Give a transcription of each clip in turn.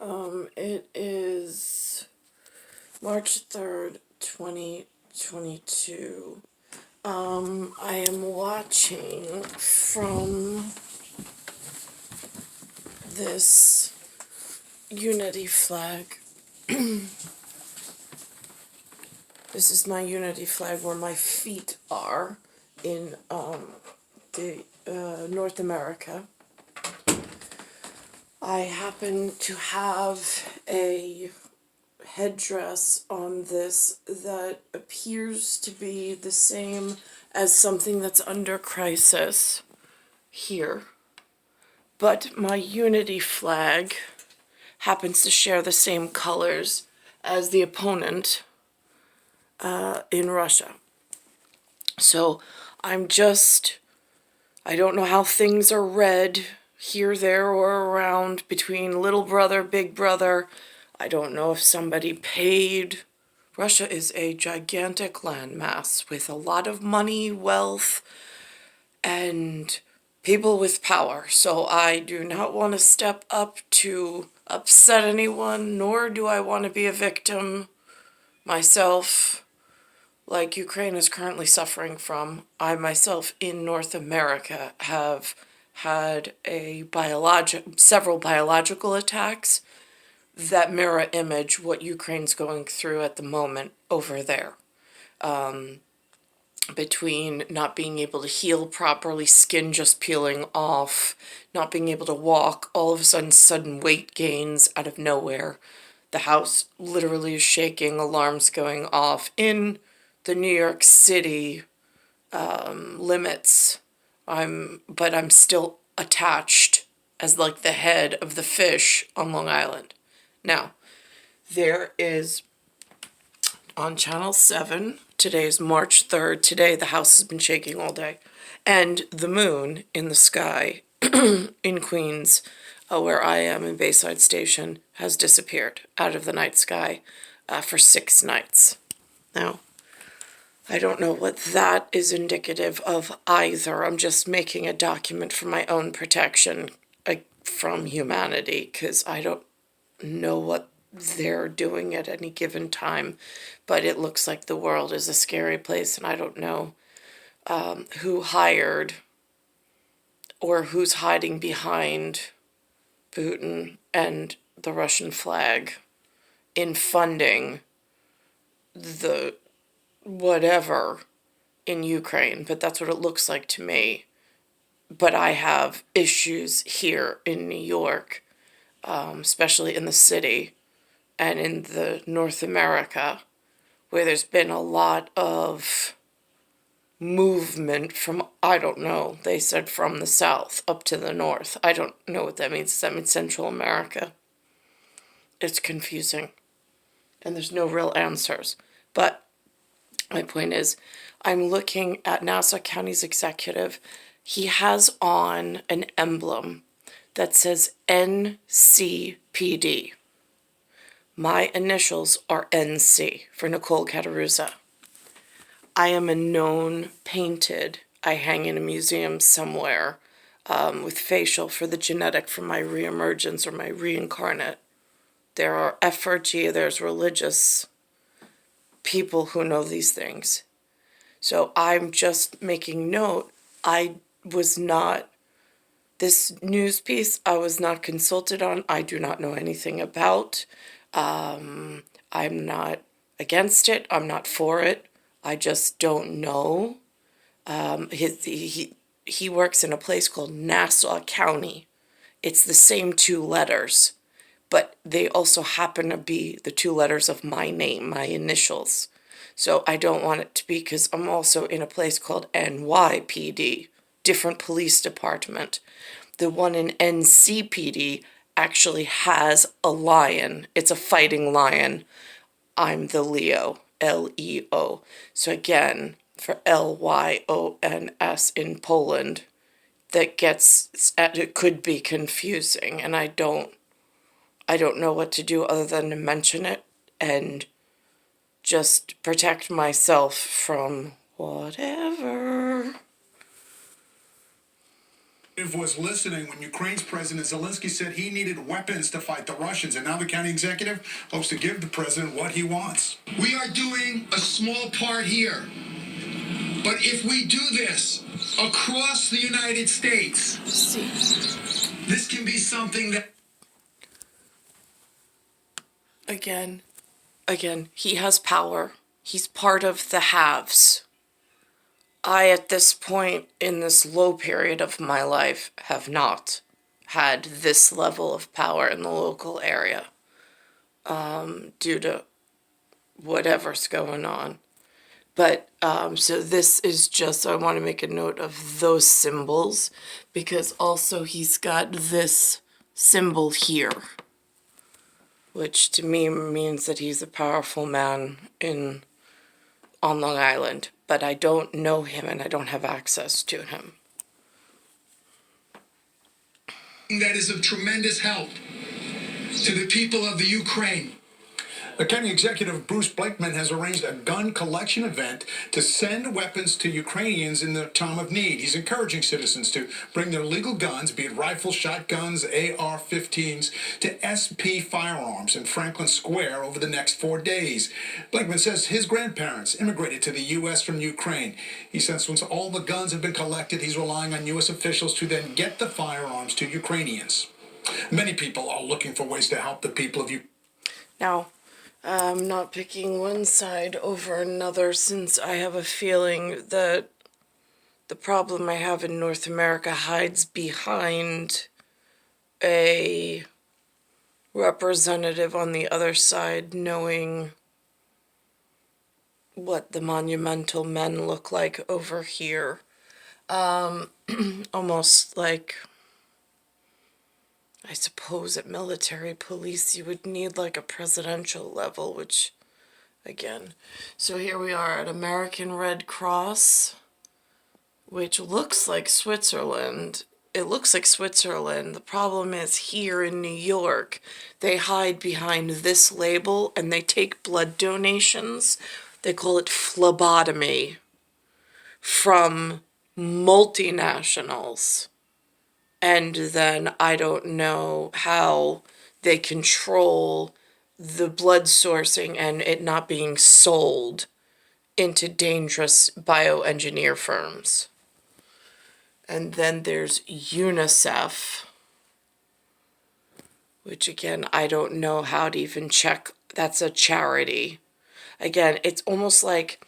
It is March 3rd, 2022. I am watching from this unity flag. This is my unity flag where my feet are in North America. I happen to have a headdress on this that appears to be the same as something that's under crisis here. But my unity flag happens to share the same colors as the opponent in Russia. So I don't know how things are read here, there, or around between little brother, big brother. I don't know if somebody paid. Russia is a gigantic landmass with a lot of money, wealth, and people with power. So I do not want to step up to upset anyone, nor do I want to be a victim myself, like Ukraine is currently suffering from. I myself in North America have had several biological attacks that mirror image what Ukraine's going through at the moment over there. Between not being able to heal properly, skin just peeling off, not being able to walk, all of a sudden weight gains out of nowhere. The house literally is shaking, alarms going off in the New York City limits. But I'm still attached as like the head of the fish on Long Island. Now, there is on Channel 7, today's March 3rd, today the house has been shaking all day, and the moon in the sky in Queens, where I am in Bayside Station, has disappeared out of the night sky for 6 nights. Now, I don't know what that is indicative of either. I'm just making a document for my own protection from humanity, because I don't know what they're doing at any given time, but it looks like the world is a scary place, and I don't know who hired or who's hiding behind Putin and the Russian flag in funding the whatever in Ukraine, but that's what it looks like to me. But I have issues here in New York, especially in the city and in the North America, where there's been a lot of movement from, I don't know, they said from the south up to the north. I don't know what that means. Does that mean Central America? It's confusing, and there's no real answers. But my point is, I'm looking at Nassau County's executive. He has on an emblem that says NCPD. My initials are NC for Nicole Cattaruzza. I am a known painted. I hang in a museum somewhere with facial for the genetic for my reemergence or my reincarnate. There are FRG, there's religious people who know these things. So I'm just making note, this news piece I was not consulted on. I do not know anything about. I'm not against it. I'm not for it. I just don't know. He works in a place called Nassau County. It's the same 2 letters, but they also happen to be the 2 letters of my name, my initials. So I don't want it to be, because I'm also in a place called NYPD, different police department. The one in NCPD actually has a lion. It's a fighting lion. I'm the Leo, L-E-O. So again, for LYONS in Poland, it could be confusing, and I don't know what to do other than to mention it and just protect myself from whatever. Was listening when Ukraine's President Zelensky said he needed weapons to fight the Russians, and now the county executive hopes to give the president what he wants. We are doing a small part here, but if we do this across the United States, this can be something that... Again, he has power. He's part of the haves. I, at this point in this low period of my life, have not had this level of power in the local area due to whatever's going on. But, so this is just, I want to make a note of those symbols, because also he's got this symbol here, which to me means that he's a powerful man on Long Island. But I don't know him and I don't have access to him. That is of tremendous help to the people of the Ukraine. The county executive, Bruce Blakeman, has arranged a gun collection event to send weapons to Ukrainians in their time of need. He's encouraging citizens to bring their legal guns, be it rifles, shotguns, AR-15s, to SP Firearms in Franklin Square over the next 4 days. Blakeman says his grandparents immigrated to the U.S. from Ukraine. He says once all the guns have been collected, he's relying on U.S. officials to then get the firearms to Ukrainians. Many people are looking for ways to help the people of Ukraine. Now, I'm not picking one side over another, since I have a feeling that the problem I have in North America hides behind a representative on the other side knowing what the monumental men look like over here. Almost like, I suppose at military police you would need like a presidential level, which, again, so here we are at American Red Cross, which looks like Switzerland. It looks like Switzerland. The problem is here in New York, they hide behind this label and they take blood donations. They call it phlebotomy from multinationals. And then I don't know how they control the blood sourcing and it not being sold into dangerous bioengineer firms. And then there's UNICEF, which again, I don't know how to even check. That's a charity. Again, it's almost like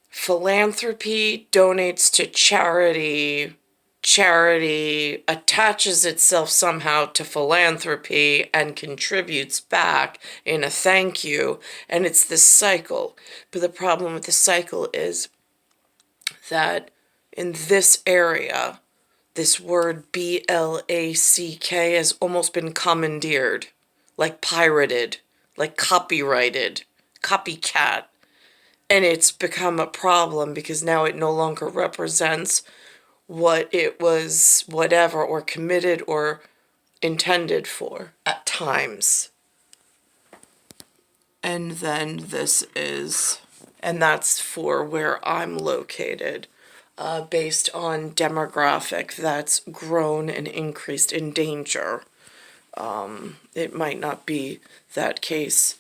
philanthropy donates to charity. Charity attaches itself somehow to philanthropy and contributes back in a thank you, and it's this cycle. But the problem with the cycle is that in this area, this word BLACK has almost been commandeered, like pirated, like copyrighted, copycat, and it's become a problem because now it no longer represents what it was, whatever, or committed or intended for at times. And then this is, and that's for where I'm located, based on demographic that's grown and increased in danger. It might not be that case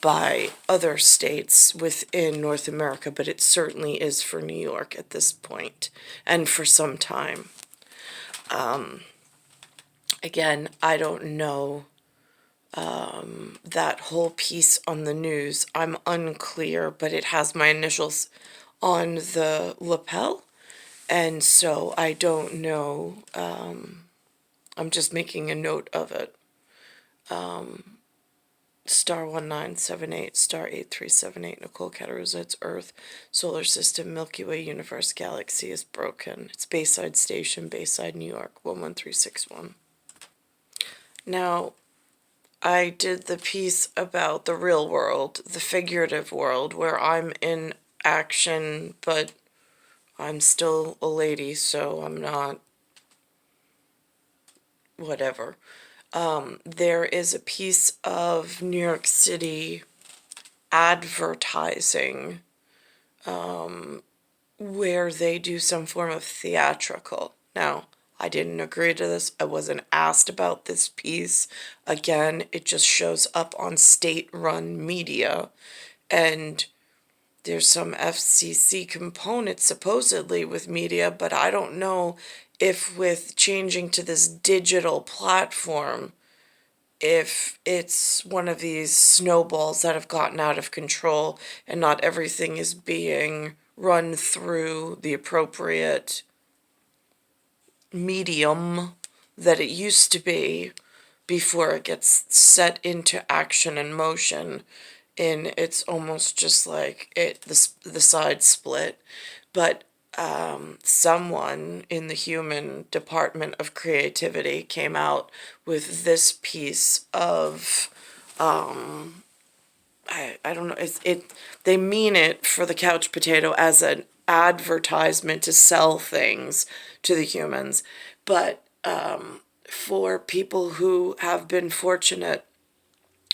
by other states within North America, but it certainly is for New York at this point, and for some time. Again, I don't know that whole piece on the news. I'm unclear, but it has my initials on the lapel, and so I don't know. I'm just making a note of it. Star 1978, star 8378, Nicole, Cattaruzza, it's Earth, Solar System, Milky Way, Universe, Galaxy is broken. It's Bayside Station, Bayside, New York, 11361. Now, I did the piece about the real world, the figurative world, where I'm in action, but I'm still a lady, so I'm not whatever. There is a piece of New York City advertising where they do some form of theatrical. Now, I didn't agree to this. I wasn't asked about this piece. Again, it just shows up on state-run media, and there's some FCC components supposedly with media, but I don't know if with changing to this digital platform, if it's one of these snowballs that have gotten out of control and not everything is being run through the appropriate medium that it used to be before it gets set into action and motion. And it's almost just like the side split. But someone in the human department of creativity came out with this piece of I don't know, they mean it for the couch potato as an advertisement to sell things to the humans, but for people who have been fortunate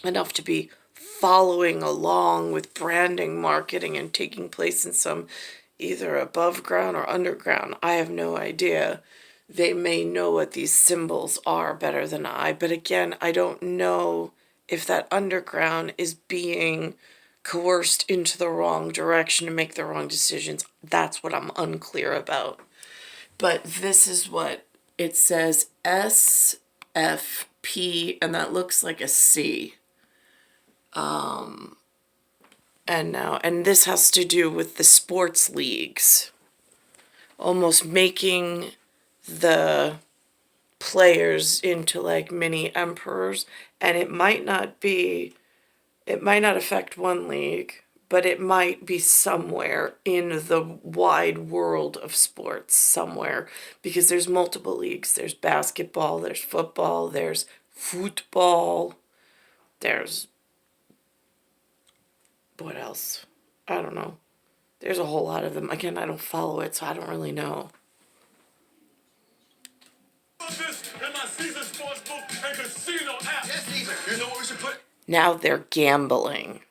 enough to be following along with branding, marketing, and taking place in some either above ground or underground, I have no idea. They may know what these symbols are better than I, but again, I don't know if that underground is being coerced into the wrong direction to make the wrong decisions. That's what I'm unclear about. But this is what it says, SFP, and that looks like a C. And this has to do with the sports leagues, almost making the players into like mini emperors. And it might not affect one league, but it might be somewhere in the wide world of sports somewhere, because there's multiple leagues. There's basketball, there's football, there's football, there's what else? I don't know. There's a whole lot of them. Again, I don't follow it, so I don't really know. Now they're gambling.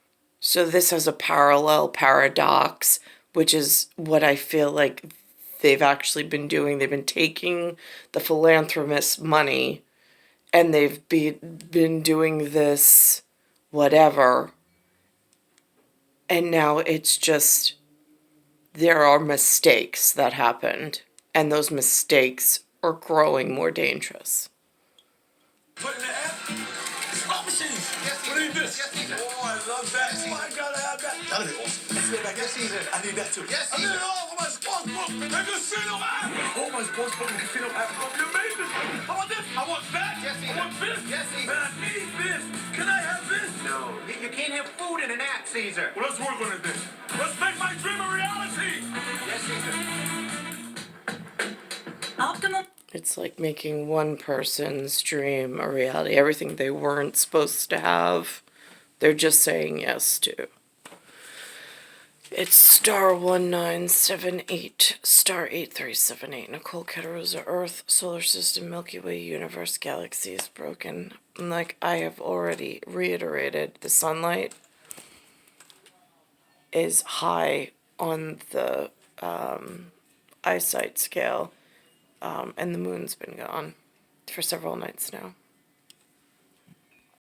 So this has a parallel paradox, which is what I feel like they've actually been doing. They've been taking the philanthropist's money and they've been doing this whatever. And now it's just, there are mistakes that happened, and those mistakes are growing more dangerous. Put in the app. Slot machines. Yes, what is this? Yes, oh, I love that. Yes, I gotta have that. That'll be awesome. Let's get back. Yes, Caesar. I need that too. Yes, I need it all for my sports book and casino app. Oh, my sports book and casino app is gonna be amazing. How about this? I want that. Yes, Caesar. I want this. Yes, Caesar. And I need this. Can I have this? No. You can't have food in an app, Caesar. Well, let's work on it then. Let's make my dream a reality. Yes, Caesar. Optimum. It's like making one person's dream a reality. Everything they weren't supposed to have, they're just saying yes to. It's star 1978, star 8378, Nicole, Cattaruzza, Earth, Solar System, Milky Way, Universe, Galaxy is broken. And like I have already reiterated, the sunlight is high on the eyesight scale. And the moon's been gone for several nights now.